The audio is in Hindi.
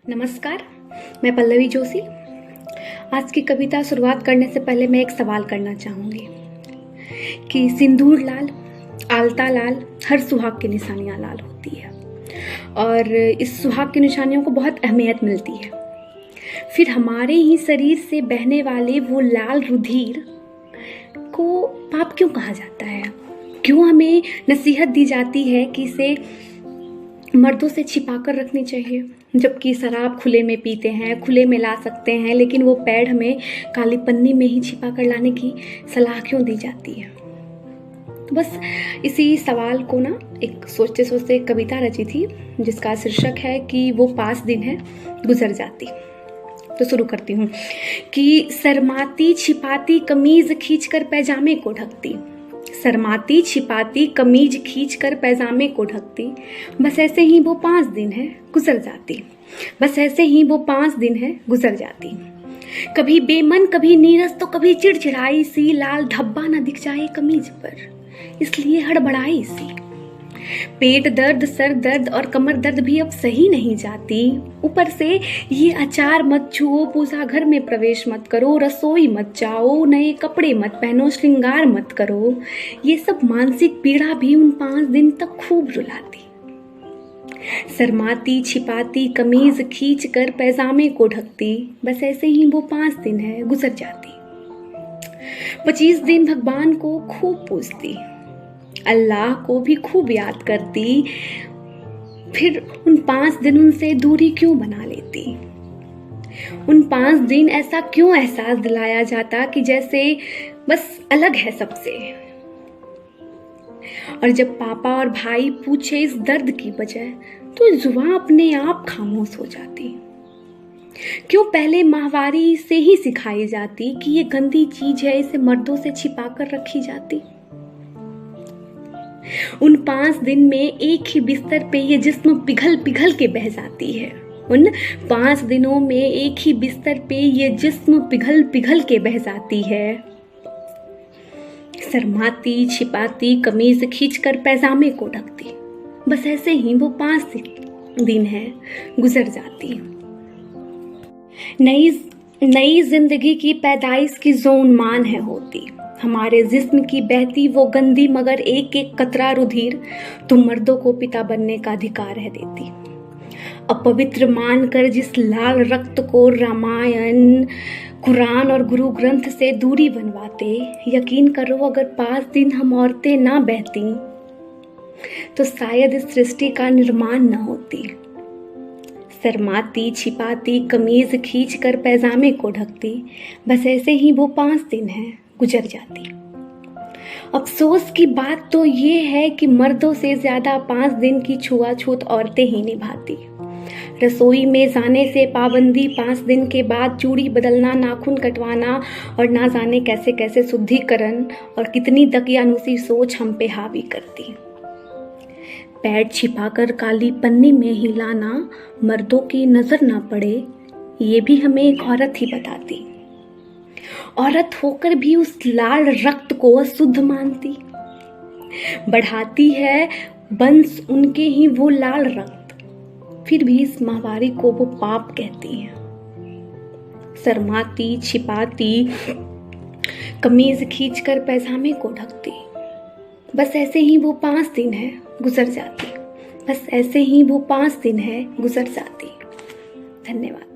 नमस्कार, मैं पल्लवी जोशी। आज की कविता शुरुआत करने से पहले मैं एक सवाल करना चाहूँगी कि सिंदूर लाल, आलता लाल, हर सुहाग की निशानियाँ लाल होती है और इस सुहाग की निशानियों को बहुत अहमियत मिलती है। फिर हमारे ही शरीर से बहने वाले वो लाल रुधिर को पाप क्यों कहा जाता है? क्यों हमें नसीहत दी जाती है कि इसे मर्दों से छिपा कर रखनी चाहिए, जबकि शराब खुले में पीते हैं, खुले में ला सकते हैं, लेकिन वो पैड हमें काली पन्नी में ही छिपा कर लाने की सलाह क्यों दी जाती है? तो बस इसी सवाल को ना एक सोचते सोचते एक कविता रची थी जिसका शीर्षक है कि वो 5 दिन है गुजर जाती। तो शुरू करती हूँ कि शर्माती छिपाती कमीज खींचकर पैजामे को ढकती, शर्माती छिपाती कमीज खींचकर पैजामे को ढकती, बस ऐसे ही वो 5 दिन है गुजर जाती, बस ऐसे ही वो 5 दिन है गुजर जाती। कभी बेमन, कभी नीरस, तो कभी चिड़चिड़ाई सी, लाल धब्बा न दिख जाए कमीज पर, इसलिए हड़बड़ाई सी। पेट दर्द, सर दर्द और कमर दर्द भी अब सही नहीं जाती, ऊपर से ये अचार मत छुओ, पूजा घर में प्रवेश मत करो, रसोई मत जाओ, नए कपड़े मत पहनो, श्रृंगार मत करो। ये सब मानसिक पीड़ा भी उन 5 दिन तक खूब रुलाती। शर्माती छिपाती कमीज खींच कर पैजामे को ढकती, बस ऐसे ही वो 5 दिन है गुजर जाती। 25 दिन भगवान को खूब पूजती, अल्लाह को भी खूब याद करती, फिर उन 5 दिन उनसे दूरी क्यों बना लेती? उन 5 दिन ऐसा क्यों एहसास दिलाया जाता कि जैसे बस अलग है सबसे? और जब पापा और भाई पूछे इस दर्द की वजह, तो जुबान अपने आप खामोश हो जाती। क्यों पहले माहवारी से ही सिखाई जाती कि ये गंदी चीज है, इसे मर्दों से छिपा कर रखी जाती? उन 5 दिन में एक ही बिस्तर पे ये जिस्म पिघल पिघल के बह जाती है। उन 5 दिनों में एक ही बिस्तर पे ये जिस्म पिघल पिघल के बह जाती है। शर्माती छिपाती कमीज खींचकर पैजामे को ढकती, बस ऐसे ही वो 5 दिन है गुजर जाती। नई जिंदगी की पैदाइश की जो उन्मान है होती, हमारे जिस्म की बहती वो गंदी मगर एक एक कतरा रुधिर तो मर्दों को पिता बनने का अधिकार है देती। अपवित्र मानकर जिस लाल रक्त को रामायण, कुरान और गुरु ग्रंथ से दूरी बनवाते, यकीन करो अगर 5 दिन हम औरतें ना बहती तो शायद इस सृष्टि का निर्माण न होती। शर्माती छिपाती कमीज खींचकर पैजामे को ढकती, बस ऐसे ही वो 5 दिन है गुजर जाती। अफसोस की बात तो ये है कि मर्दों से ज्यादा 5 दिन की छुआछूत औरतें ही निभाती। रसोई में जाने से पाबंदी, 5 दिन के बाद चूड़ी बदलना, नाखून कटवाना और ना जाने कैसे कैसे शुद्धिकरण और कितनी दकियानुसी सोच हम पे हावी करती। पैड छिपाकर काली पन्नी में हिलाना, मर्दों की नजर ना पड़े, ये भी हमें एक औरत ही बताती। औरत होकर भी उस लाल रक्त को अशुद्ध मानती, बढ़ाती है वंश उनके ही वो लाल रक्त, फिर भी इस माहवारी को वो पाप कहती है। शर्माती छिपाती कमीज खींचकर पैजामे को ढकती, बस ऐसे ही वो 5 दिन है गुजर जाती, बस ऐसे ही वो 5 दिन है गुजर जाती। धन्यवाद।